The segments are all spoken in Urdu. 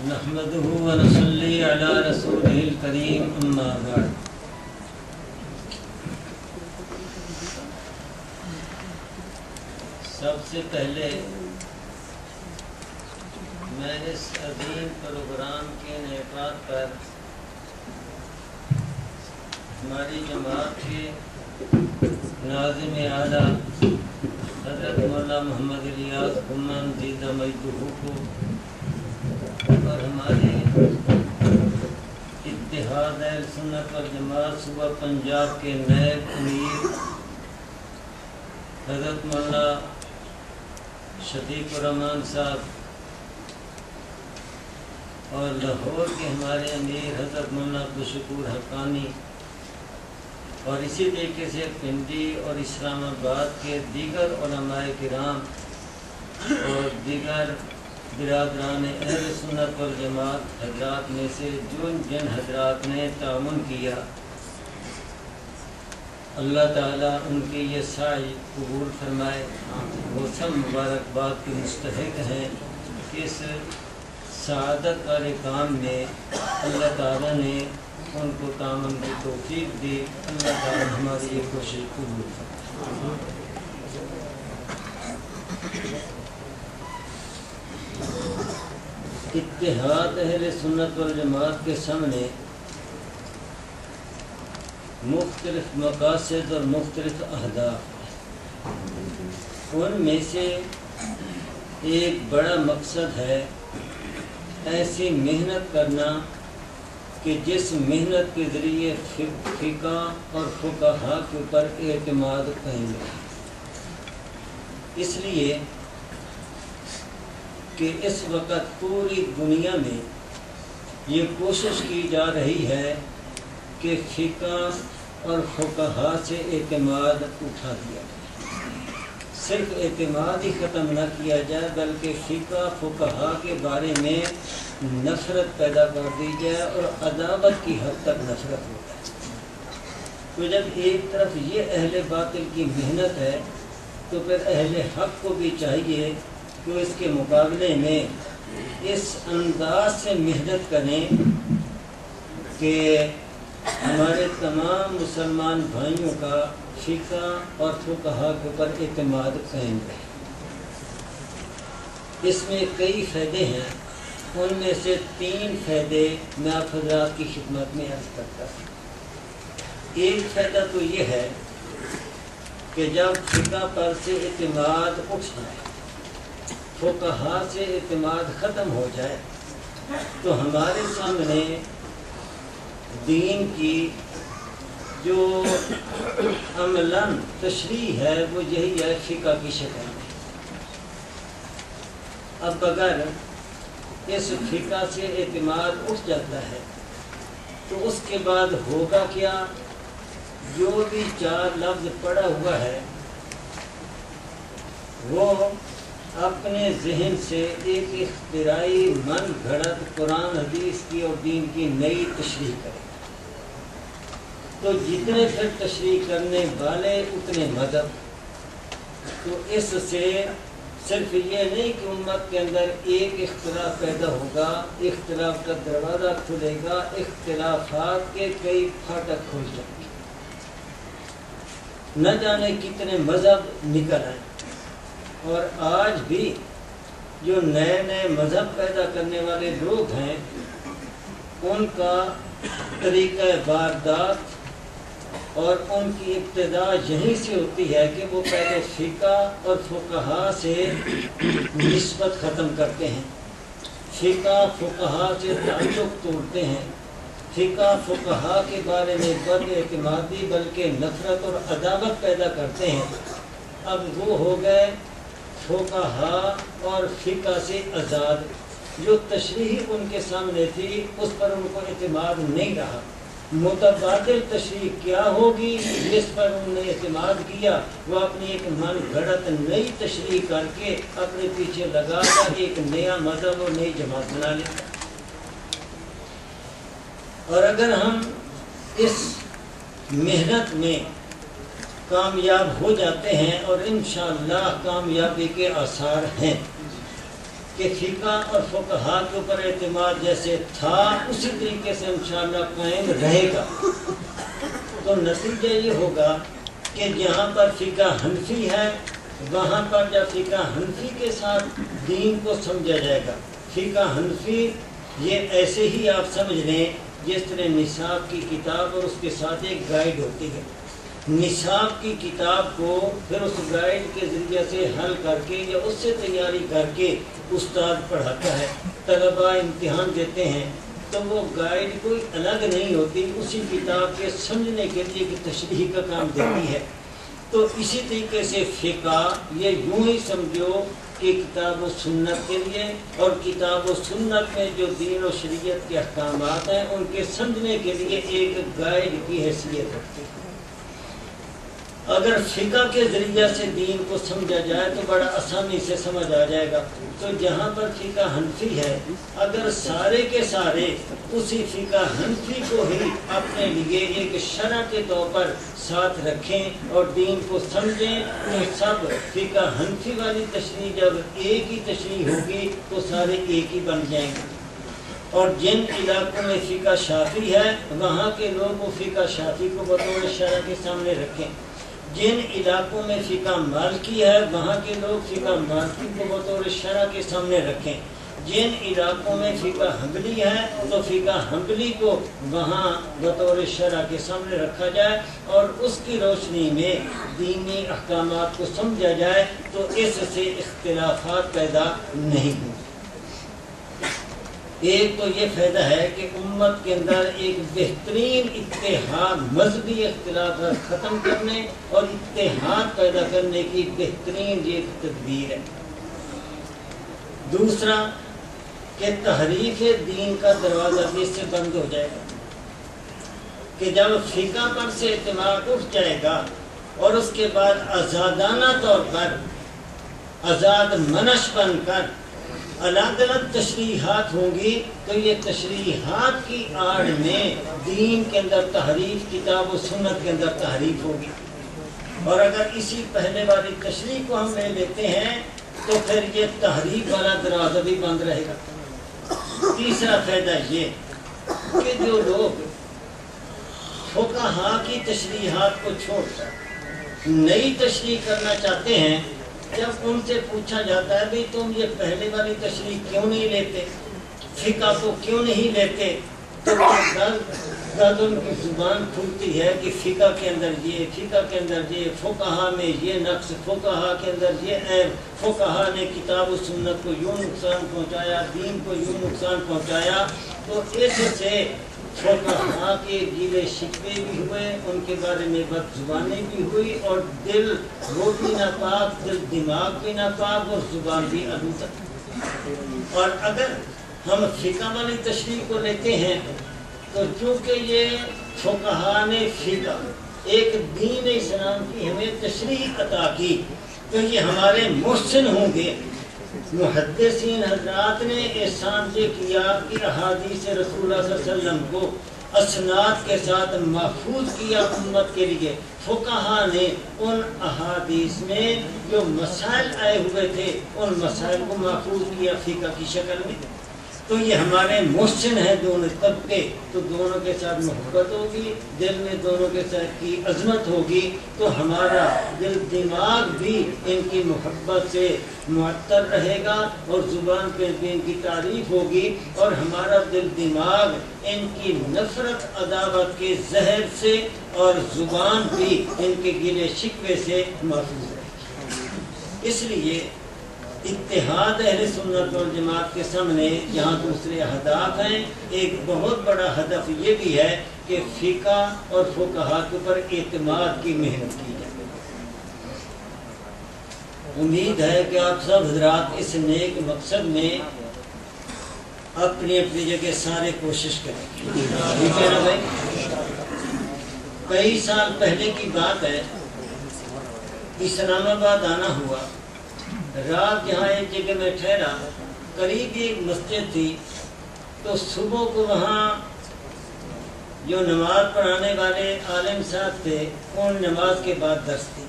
نحمده ونصلي على رسوله الكريم اما بعد سب سے پہلے میں اس عظیم پروگرام کے انعقاد پر ہماری جماعت کے ناظم اعلیٰ حضرت مولانا محمد الیاس گمان زیدہ مجدہ کو اور ہمارے اتحاد اہل سنت والجماعت صوبہ پنجاب کے نائب امیر حضرت مولانا شفیق الرحمان صاحب اور لاہور کے ہمارے امیر حضرت مولانا عبدالشکور حقانی اور اسی طریقے سے پنڈی اور اسلام آباد کے دیگر علماء کرام اور دیگر برادران اہل سنت والجماعت حضرات میں سے جن حضرات نے تعاون کیا، اللہ تعالیٰ ان کے یہ سعی قبول فرمائے۔ وہ سب مبارکباد کے مستحق ہیں کہ اس سعادت والے کام میں اللہ تعالیٰ نے ان کو تعاون کی توفیق دی۔ اللہ تعالیٰ ہماری یہ کوشش قبول فرمائے۔ اتحاد اہل سنت والجماعت کے سامنے مختلف مقاصد اور مختلف اہداف، ان میں سے ایک بڑا مقصد ہے ایسی محنت کرنا کہ جس محنت کے ذریعے فقہ اور فقہا کے اوپر اعتماد قائم رہے۔ اس لیے کہ اس وقت پوری دنیا میں یہ کوشش کی جا رہی ہے کہ فقہ اور فقہا سے اعتماد اٹھا دیا جائے، صرف اعتماد ہی ختم نہ کیا جائے بلکہ فقہ فقہا کے بارے میں نفرت پیدا کر دی جائے اور عداوت کی حد تک نفرت ہو جائے۔ تو جب ایک طرف یہ اہل باطل کی محنت ہے تو پھر اہل حق کو بھی چاہیے کہ اس کے مقابلے میں اس انداز سے محنت کریں کہ ہمارے تمام مسلمان بھائیوں کا فقہ اور فقہا کے اوپر اعتماد قائم رہے۔ اس میں کئی فائدے ہیں، ان میں سے 3 فائدے میں آپ حضرات کی خدمت میں عرض کرتا ہوں۔ ایک فائدہ تو یہ ہے کہ جب فقہ پر سے اعتماد اٹھ جائے، فقہا سے اعتماد ختم ہو جائے، تو ہمارے سامنے دین کی جو عملاً تشریح ہے وہ یہی ہے فقہ کی شکل میں۔ اب اگر اس فقہ سے اعتماد اٹھ جاتا ہے تو اس کے بعد ہوگا کیا؟ جو بھی 4 لفظ پڑھا ہوا ہے وہ اپنے ذہن سے ایک اختراعی من گھڑت قرآن حدیث کی اور دین کی نئی تشریح کرے، تو جتنے پھر تشریح کرنے والے اتنے مذہب۔ تو اس سے صرف یہ نہیں کہ امت کے اندر ایک اختلاف پیدا ہوگا، اختلاف کا دروازہ کھلے گا، اختلافات کے کئی پھاٹک کھل جائیں گے، نہ جانے کتنے مذہب نکل آئیں۔ اور آج بھی جو نئے نئے مذہب پیدا کرنے والے لوگ ہیں ان کا طریقہ واردات اور ان کی ابتدا یہیں سے ہوتی ہے کہ وہ پہلے فقہ اور فقہا سے نسبت ختم کرتے ہیں، فقہ فقہا سے تعلق توڑتے ہیں، فقہ فقہا کے بارے میں بد اعتمادی بلکہ نفرت اور عداوت پیدا کرتے ہیں۔ اب وہ ہو گئے فقہا اور فقہ سے آزاد، جو تشریح ان کے سامنے تھی اس پر ان کو اعتماد نہیں رہا۔ متبادل تشریح کیا ہوگی جس پر انہوں نے اعتماد کیا؟ وہ اپنی ایک من گھڑت نئی تشریح کر کے اپنے پیچھے لگا کر ایک نیا مذہب اور نئی جماعت بنا لیتا۔ اور اگر ہم اس محنت میں کامیاب ہو جاتے ہیں اور انشاءاللہ کامیابی کے آثار ہیں، کہ فقہ اور فقہا کے اوپر اعتماد جیسے تھا اسی طریقے سے انشاءاللہ قائم رہے گا، تو نتیجہ یہ ہوگا کہ جہاں پر فقہ حنفی ہے وہاں پر جب فقہ حنفی کے ساتھ دین کو سمجھا جائے گا. فقہ حنفی یہ ایسے ہی آپ سمجھ لیں جس طرح نصاب کی کتاب اور اس کے ساتھ ایک گائیڈ ہوتی ہے. نصاب کی کتاب کو پھر اس گائیڈ کے ذریعے سے حل کر کے یا اس سے تیاری کر کے استاد پڑھاتا ہے. طلباء امتحان دیتے ہیں تو وہ گائیڈ کوئی الگ نہیں ہوتی، اسی کتاب کے سمجھنے کے لیے کہ تشریح کا کام دیتی ہے. تو اسی طریقے سے فقہ یہ یوں ہی سمجھو کہ کتاب و سنت کے لیے، اور کتاب و سنت میں جو دین و شریعت کے احکامات ہیں ان کے سمجھنے کے لیے ایک گائیڈ کی حیثیت رکھتی ہے. اگر فقہ کے ذریعے سے دین کو سمجھا جائے تو بڑا آسانی سے سمجھ آ جائے گا. تو جہاں پر فقہ حنفی ہے اگر سارے کے سارے اسی فقہ حنفی کو ہی اپنے لیے ایک شرع کے طور پر ساتھ رکھیں اور دین کو سمجھیں تو سب فقہ حنفی والی تشریح جب ایک ہی تشریح ہوگی تو سارے ایک ہی بن جائیں گے. اور جن علاقوں میں فقہ شافعی ہے وہاں کے لوگ وہ فقہ شافعی کو بطور شرع کے سامنے رکھیں. جن علاقوں میں فقہ مالکی ہے وہاں کے لوگ فقہ مالکی کو بطور شرع کے سامنے رکھیں. جن علاقوں میں فقہ حنبلی ہے تو فقہ حنبلی کو وہاں بطور شرع کے سامنے رکھا جائے اور اس کی روشنی میں دینی احکامات کو سمجھا جائے تو اس سے اختلافات پیدا نہیں ہوں. ایک تو یہ فائدہ ہے کہ امت کے اندر ایک بہترین اتحاد، مذہبی اختلافات ختم کرنے اور اتحاد پیدا کرنے کی بہترین یہ تدبیر ہے. دوسرا کہ تحریف دین کا دروازہ بھی اس سے بند ہو جائے گا کہ جب فقہ پر سے اعتماد اٹھ جائے گا اور اس کے بعد آزادانہ طور پر آزاد منش بن کر الگ الگ تشریحات ہوں گی تو یہ تشریحات کی آڑ میں دین کے اندر تحریف، کتاب و سنت کے اندر تحریف ہوگی. اور اگر اسی پہلے والی تشریح کو ہم لے لیتے ہیں تو پھر یہ تحریف والا دروازہ بھی بند رہے گا. تیسرا فائدہ یہ کہ جو لوگ فقہا کی تشریحات کو چھوڑ کر نئی تشریح کرنا چاہتے ہیں، جب ان سے پوچھا جاتا ہے بھئی تم یہ پہلے والی تشریح کیوں نہیں لیتے، فقہ کو کیوں نہیں لیتے، تو ان کی زبان کھلتی ہے کہ فقہ کے اندر یہ، فقہ کے اندر یہ، فقہا میں یہ نقص، فقہا کے اندر یہ عیب، فقہا نے کتاب و سنت کو یوں نقصان پہنچایا، دین کو یوں نقصان پہنچایا. تو اس سے فقہا کے گیلے شکوے بھی ہوئے، ان کے بارے میں بد زبانی بھی ہوئی اور دل وہ بھی ناپاک، دل دماغ بھی ناپاک اور زبان بھی آلودہ. اور اگر ہم فقہ والی تشریح کو لیتے ہیں تو چونکہ یہ فقہا نے فقہ ایک دین اسلام کی ہمیں تشریح عطا کی تو یہ ہمارے محسن ہوں گے. محدثین حضرات نے احسان یہ کیا کہ احادیث رسول اللہ صلی اللہ علیہ وسلم کو اسناد کے ساتھ محفوظ کیا امت کے لیے. فقہا نے ان احادیث میں جو مسائل آئے ہوئے تھے ان مسائل کو محفوظ کیا فقہ کی شکل میں. تو یہ ہمارے محسن ہیں دونوں طبقے، تو دونوں کے ساتھ محبت ہوگی، دل میں دونوں کے ساتھ کی عظمت ہوگی تو ہمارا دل دماغ بھی ان کی محبت سے معطر رہے گا اور زبان پہ بھی ان کی تعریف ہوگی اور ہمارا دل دماغ ان کی نفرت عداوت کے زہر سے اور زبان بھی ان کے گلے شکوے سے محفوظ رہے گی. اس لیے اتحاد اہل سنت والجماعت کے سامنے یہاں دوسرے اہداف ہیں. ایک بہت بڑا ہدف یہ بھی ہے کہ فقہ اور فقہا کے اوپر اعتماد کی محنت کی جائے. امید ہے کہ آپ سب حضرات اس نیک مقصد میں اپنی اپنی جگہ سارے کوشش کریں. ٹھیک ہے نا بھائی؟ کئی سال پہلے کی بات ہے، اسلام آباد آنا ہوا. رات جہاں ایک جگہ میں ٹھہرا، قریب ایک مسجد تھی، تو صبح کو وہاں جو نماز پڑھانے والے عالم صاحب تھے ان نماز کے بعد درس دی.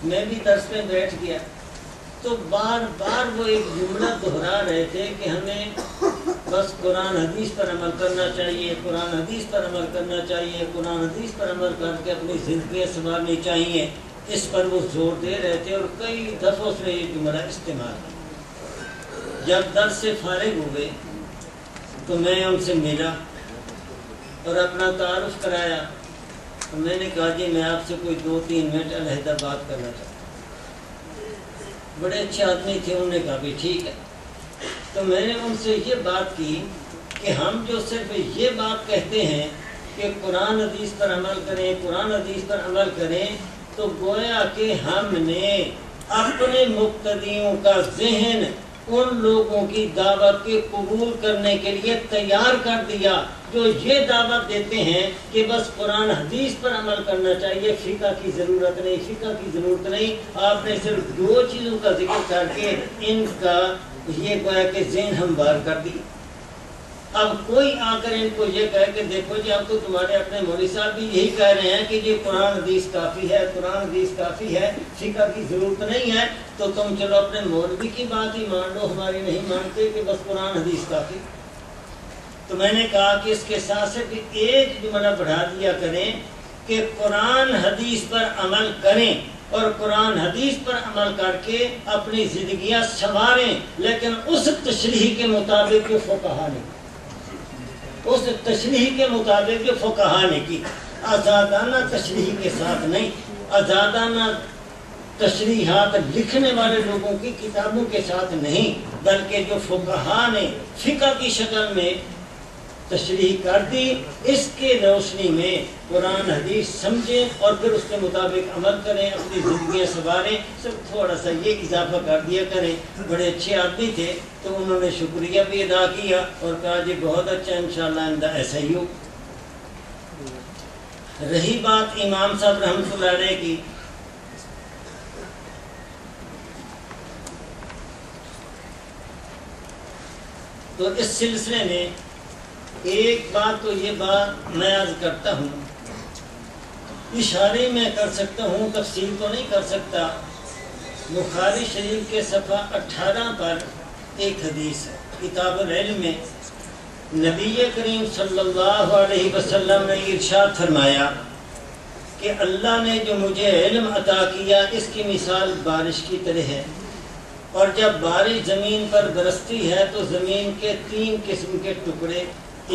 میں بھی درس میں بیٹھ گیا تو تو بار بار وہ ایک جملہ دہرا رہے تھے کہ ہمیں بس قرآن حدیث پر عمل کرنا چاہیے، قرآن حدیث پر عمل کرنا چاہیے، قرآن حدیث پر عمل کر کے اپنی زندگیاں سنوارنی چاہیے، اس پر وہ زور دے رہے تھے اور کئی دفعوں سے یہ جملہ استعمال کیا۔ جب درس سے فارغ ہوئے تو میں ان سے ملا اور اپنا تعارف کرایا، تو میں نے کہا جی میں آپ سے کوئی 2-3 منٹ علیحدہ بات کرنا چاہتا ہوں۔ بڑے اچھے آدمی تھے، انہوں نے کہا بھی ٹھیک ہے۔ تو میں نے ان سے یہ بات کی کہ ہم جو صرف یہ بات کہتے ہیں کہ قرآن حدیث پر عمل کریں، قرآن حدیث پر عمل کریں، تو گویا کہ ہم نے اپنے مقتدیوں کا ذہن ان لوگوں کی دعوت کے قبول کرنے کے لیے تیار کر دیا جو یہ دعوت دیتے ہیں کہ بس قرآن حدیث پر عمل کرنا چاہیے، فقہ کی ضرورت نہیں، فقہ کی ضرورت نہیں۔ آپ نے صرف 2 چیزوں کا ذکر کر کے ان کا یہ گویا کہ ذہن ہموار کر دی۔ اب کوئی آ کر ان کو یہ کہے کہ دیکھو جی اب تو تمہارے اپنے مولوی صاحب بھی یہی کہہ رہے ہیں کہ جی قرآن حدیث کافی ہے، قرآن حدیث کافی ہے، فقہ کی ضرورت نہیں ہے، تو تم چلو اپنے مولوی کی بات ہی مان لو، ہماری نہیں مانتے کہ بس قرآن حدیث کافی۔ تو میں نے کہا کہ اس کے ساتھ سے بھی ایک جملہ بڑھا دیا کریں کہ قرآن حدیث پر عمل کریں اور قرآن حدیث پر عمل کر کے اپنی زندگیاں سنواریں، لیکن اس تشریح کے مطابق جو فقہا نے، اس تشریح کے مطابق جو فقہا نے کی، آزادانہ تشریح کے ساتھ نہیں، آزادانہ تشریحات لکھنے والے لوگوں کی کتابوں کے ساتھ نہیں، بلکہ جو فقہا نے فقہ کی شکل میں تشریح کر دی، اس کے روشنی میں قرآن حدیث سمجھیں اور پھر اس کے مطابق عمل کریں، اپنی زندگیاں سنواریں۔ صرف تھوڑا سا یہ اضافہ کر دیا کریں۔ بڑے اچھے آدمی تھے، تو انہوں نے شکریہ بھی ادا کیا اور کہا جی بہت اچھا، انشاءاللہ آئندہ ایسا ہی ہو۔ رہی بات امام صاحب رحمۃ اللہ علیہ کی، تو اس سلسلے میں ایک بات تو یہ بات میں عرض کرتا ہوں، اشارے میں کر سکتا ہوں، تفصیل تو نہیں کر سکتا۔ بخاری شریف کے صفحہ 18 پر ایک حدیث ہے، کتاب العلم میں نبی کریم صلی اللہ علیہ وسلم نے ارشاد فرمایا کہ اللہ نے جو مجھے علم عطا کیا اس کی مثال بارش کی طرح ہے، اور جب بارش زمین پر برستی ہے تو زمین کے 3 قسم کے ٹکڑے،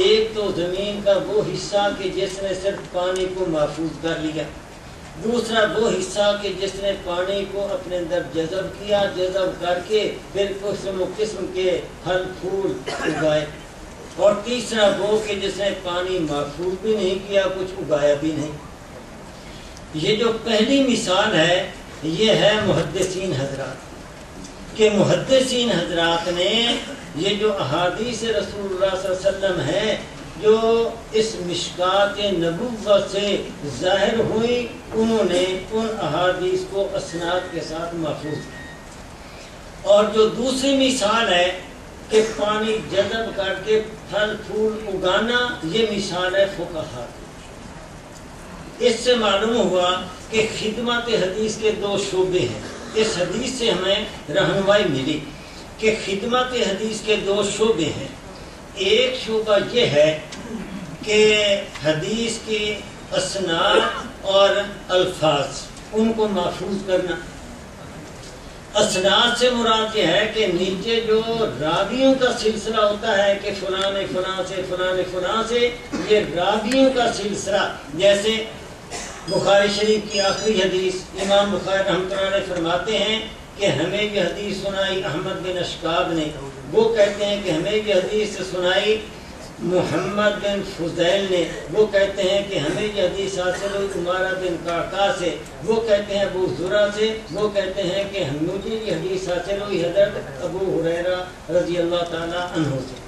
ایک تو زمین کا وہ حصہ کہ جس نے صرف پانی کو محفوظ کر لیا، دوسرا وہ حصہ کہ جس نے پانی کو اپنے اندر جذب کیا، جذب کر کے پھر قسم و قسم کے پھل پھول اگائے، اور تیسرا وہ کہ جس نے پانی محفوظ بھی نہیں کیا، کچھ اگایا بھی نہیں۔ یہ جو پہلی مثال ہے یہ ہے محدثین حضرات، کہ محدثین حضرات نے یہ جو احادیث رسول اللہ صلی اللہ علیہ وسلم ہیں جو اس مشکات نبوت سے ظاہر ہوئی، انہوں نے ان احادیث کو اسناد کے ساتھ محفوظ کیا۔ اور جو دوسری مثال ہے کہ پانی جذب کر کے پھل پھول اگانا، یہ مثال ہے فقہا کی۔ اس سے معلوم ہوا کہ خدمت حدیث کے 2 شعبے ہیں۔ اس حدیث سے ہمیں رہنمائی ملی کہ خدمت حدیث کے 2 شعبے ہیں۔ ایک شعبہ یہ ہے کہ حدیث کی اسناد اور الفاظ ان کو محفوظ کرنا۔ اسناد سے مراد یہ ہے کہ نیچے جو راویوں کا سلسلہ ہوتا ہے کہ فلاں نے فلاں سے، فلاں نے فلاں سے، یہ راویوں کا سلسلہ، جیسے بخاری شریف کی آخری حدیث امام بخاری رحمۃ اللہ علیہ فرماتے ہیں کہ ہمیں یہ حدیث سنائی احمد بن اشکاب نے، وہ کہتے ہیں کہ ہمیں یہ حدیث سنائی محمد بن فضیل نے، وہ کہتے ہیں کہ ہمیں یہ حدیث حاصل ہوئی عمارہ بن قعقاع سے، وہ کہتے ہیں ابو زرع سے، وہ کہتے ہیں کہ مجھے یہ حدیث حاصل ہوئی حضرت ابو ہریرہ رضی اللہ تعالیٰ عنہ سے۔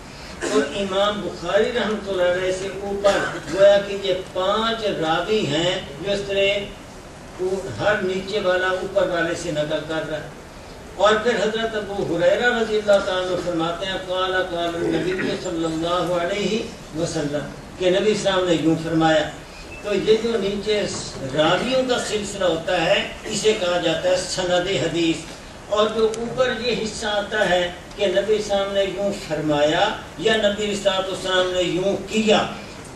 اور امام بخاری رحمۃ اللہ علیہ سے اوپر گویا کہ یہ 5 راوی ہیں جو اس طرح ہر نیچے والا اوپر والے سے نقل کر رہا ہے۔ اور پھر حضرت ابو ہریرہ رضی اللہ تعالیٰ عنہ فرماتے ہیں قال قال النبی صلی اللہ علیہ وسلم، کہ نبی صاحب نے یوں فرمایا۔ تو یہ جو نیچے راویوں کا سلسلہ ہوتا ہے اسے کہا جاتا ہے سند حدیث، اور جو اوپر یہ حصہ آتا ہے کہ نبی صاحب نے یوں فرمایا یا نبی صلی اللہ علیہ وسلم نے یوں کیا،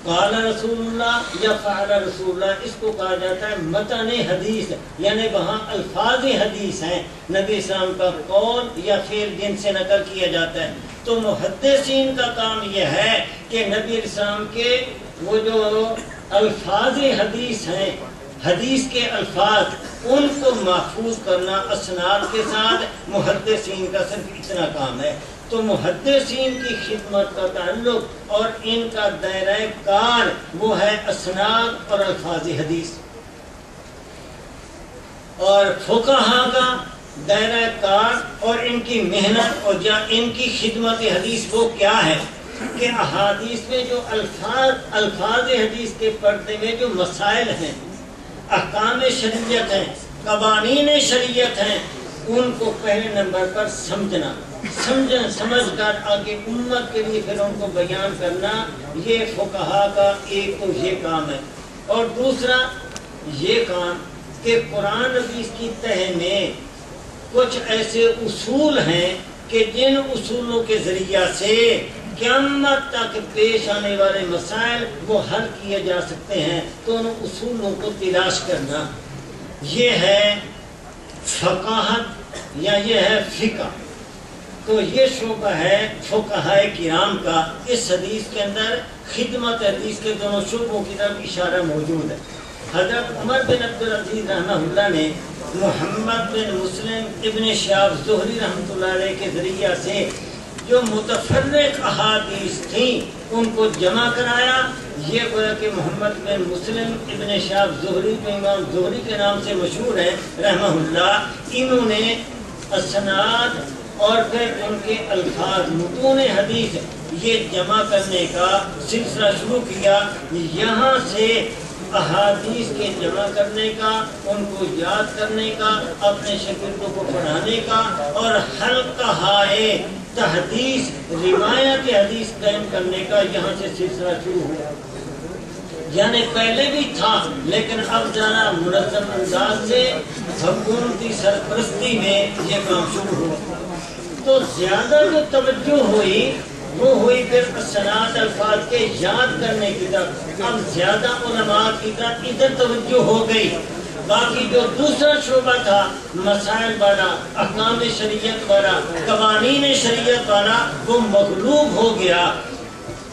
قال رسول اللہ یا فعل رسول اللہ، اس کو کہا جاتا ہے متن حدیث، یعنی وہاں الفاظ حدیث ہیں، نبی صلی اللہ علیہ وسلم کا قول یا فعل جن سے نقل کیا جاتا ہے۔ تو محدثین کا کام یہ ہے کہ نبی علیہ السلام کے وہ جو الفاظ حدیث ہیں، حدیث کے الفاظ، ان کو محفوظ کرنا اسناد کے ساتھ محدثین کا صرف اتنا کام ہے۔ تو محدثین کی خدمت کا تعلق اور ان کا دائرہ کار وہ ہے اسناد اور الفاظ حدیث، اور فقہا کا دائرہ کار اور ان کی محنت اور ان کی خدمت حدیث وہ کیا ہے کہ احادیث میں جو الفاظ حدیث کے پردے میں جو مسائل ہیں، احکام شریعت ہیں، قوانین شریعت ہیں، ان کو پہلے نمبر پر سمجھ کر آگے امت کے لیے پھر ان کو بیان کرنا، یہ فقہا کا ایک تو یہ کام ہے۔ اور دوسرا یہ کام کہ قرآن حدیث کی تہ میں کچھ ایسے اصول ہیں کہ جن اصولوں کے ذریعہ سے قیامت تک پیش آنے والے مسائل وہ حل کیے جا سکتے ہیں، تو ان اصولوں کو تلاش کرنا، یہ ہے فقاہت یا یہ ہے فقہ۔ تو یہ شعبہ ہے فقہائے کرام کا۔ اس حدیث کے اندر خدمت حدیث کے دونوں شعبوں کی طرف اشارہ موجود ہے۔ حضرت عمر بن عبدالعزیز رحمہ اللہ نے محمد بن مسلم ابن شہاب زہری رحمۃ اللہ علیہ کے ذریعہ سے جو متفرق احادیث تھیں ان کو جمع کرایا۔ یہ گویا کہ محمد بن مسلم ابن شہاب زہری جو امام زہری کے نام سے مشہور ہے رحمہ اللہ، انہوں نے اسناد اور پھر ان کے الفاظ متون حدیث یہ جمع کرنے کا سلسلہ شروع کیا۔ یہاں سے احادیث کے جمع کرنے کا، ان کو یاد کرنے کا، اپنے شاگردوں کو پڑھانے کا، اور حلقۂ تحدیث روایت حدیث قائم کرنے کا یہاں سے سلسلہ شروع ہوا۔ یعنی پہلے بھی تھا لیکن اب ذرا منظم انداز سے حکومتی سرپرستی میں یہ کام شروع ہوا۔ تو زیادہ جو توجہ ہوئی وہ ہوئی پھر اسناد الفاظ کے یاد کرنے کی طرف، اب زیادہ علماء کی طرف ادھر توجہ ہو گئی۔ باقی جو دوسرا شعبہ تھا مسائل والا، احکام شریعت والا، قوانین شریعت والا، وہ مغلوب ہو گیا۔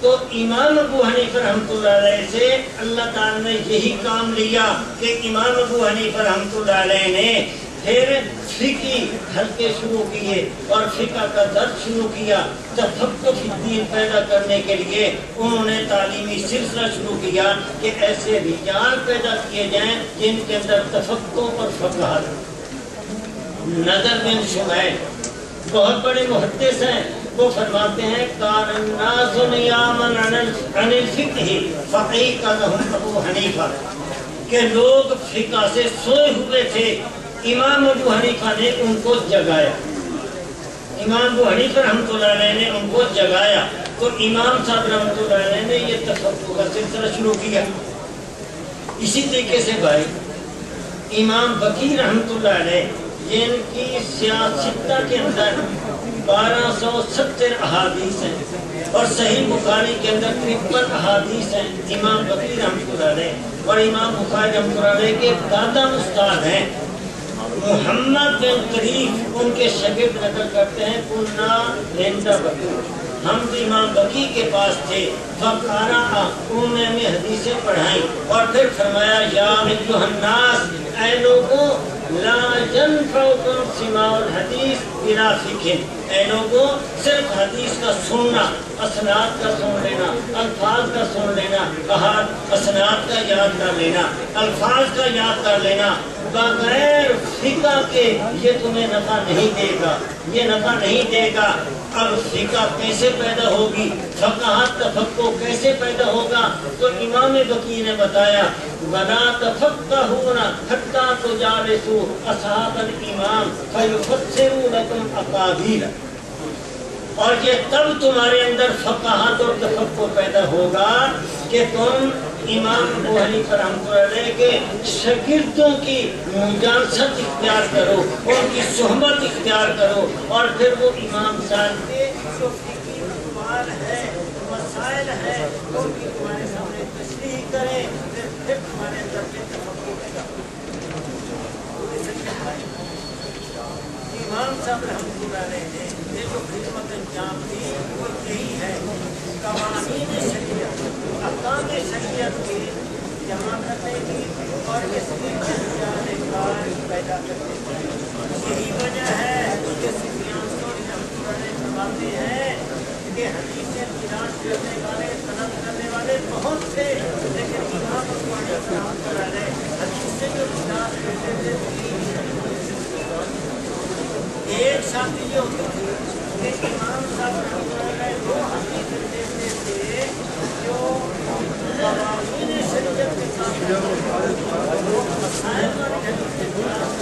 تو امام ابو حنیفہ رحمۃ اللہ علیہ سے اللہ تعالیٰ نے یہی کام لیا کہ امام ابو حنیفہ رحمۃ اللہ علیہ نے پھر فقہی حلقے شروع کیے اور فقہ کا درس شروع کیا۔ تفقہ فی الدین پیدا کرنے کے لیے انہوں نے تعلیمی سلسلہ شروع کیا کہ ایسے رجال پیدا کیے جائیں جن کے اندر تفقہ اور فقہ ہے۔ نظر بن شمعیل بہت بڑے محدث ہیں، وہ فرماتے ہیں کان الناس نیاما عن الفقہ فایقظہم ابو حنیفہ، کہ لوگ فقہ سے سوئے ہوئے تھے، امام ابو حنیفہ نے ان کو جگایا۔ امام ابو حنیفہ رحمۃ اللہ علیہ نے ان کو جگایا، تو امام صاحب رحمۃ اللہ علیہ نے یہ تفقہ کا سلسلہ شروع کیا۔ اسی طریقے سے بھائی امام بقی رحمۃ اللہ علیہ جن کی سیاستہ کے اندر 1270 احادیث ہیں اور صحیح بخاری کے اندر 53 احادیث ہیں، امام بقی رحمۃ اللہ علیہ اور امام بخاری رحمۃ اللہ علیہ کے دادا استاد ہیں محمد بن طریف، ان کے شاگرد نقل کرتے ہیں کننا عند بقی، ہم امام بقی کے پاس تھے، فقارا انہوں نے ہمیں حدیثیں پڑھائیں اور پھر فرمایا یا ایھا الناس، اے لوگوں لا ينفعكم سماع الحدیث بلا فقہ، اے لوگوں صرف حدیث کا سننا، اسناد کا سن لینا، الفاظ کا سن لینا، اسناد کا یاد کر لینا، الفاظ کا یاد کر لینا بغیر فقہ کے یہ تمہیں نفع نہیں دے گا، یہ نفع نہیں دے گا۔ اب فقہ کیسے پیدا ہوگی، فقاہت تفقہ کیسے پیدا ہوگا؟ تو امام بقی نے بتایا وَلَا تَفَقَّهُونَ حَتَّى تُجَالِسُوا أَصْحَابَ الْإِمَامِ فَيُفَسِّرُوا لَكُمْ أَقَاوِيلَ، اور یہ تب تمہارے اندر فقاہت اور تفقہ پیدا ہوگا کہ کہ تم امام ابو حنیفہ رحمۃ اللہ علیہ کے شاگردوں کی مجالست اختیار کرو، ان کی صحبت اختیار کرو، اور پھر وہ امام صاحب کے جو فقہی اقوال ہے، مسائل ہے، ان کی تمہارے سامنے تشریح کریں، پھر تمہارے اندر کے تفقہ پیدا ہو۔ امام صاحب رحمۃ اللہ علیہ نے جو خدمت انجام دی وہ یہی ہے، قوانین شریعت، احکام شریعت کی جمع کرنے کی اور اس کی کار پیدا کرنے کی۔ یہی وجہ ہے کہ سفیان ثوری رحمۃ اللہ علیہ فرماتے ہیں کہ حدیثیں تلاش کرنے والے، طلب کرنے والے بہت تھے، لیکن امام ابو حنیفہ رحمۃ اللہ علیہ حدیث سے جو تلاش کرتے تھے ایک شادی یہ ہوتی تھی کہ امام صاحب رحمۃ اللہ علیہ وہ حدیث دیتے تھے جو قوانین شریعت کے ساتھ وہ مسائل والی حدیث سے تلاش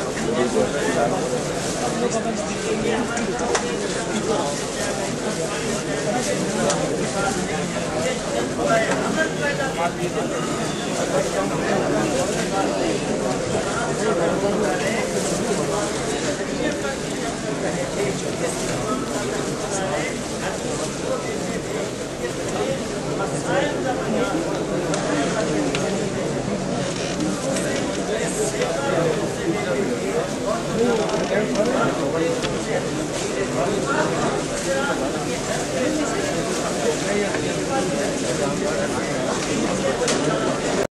مسائل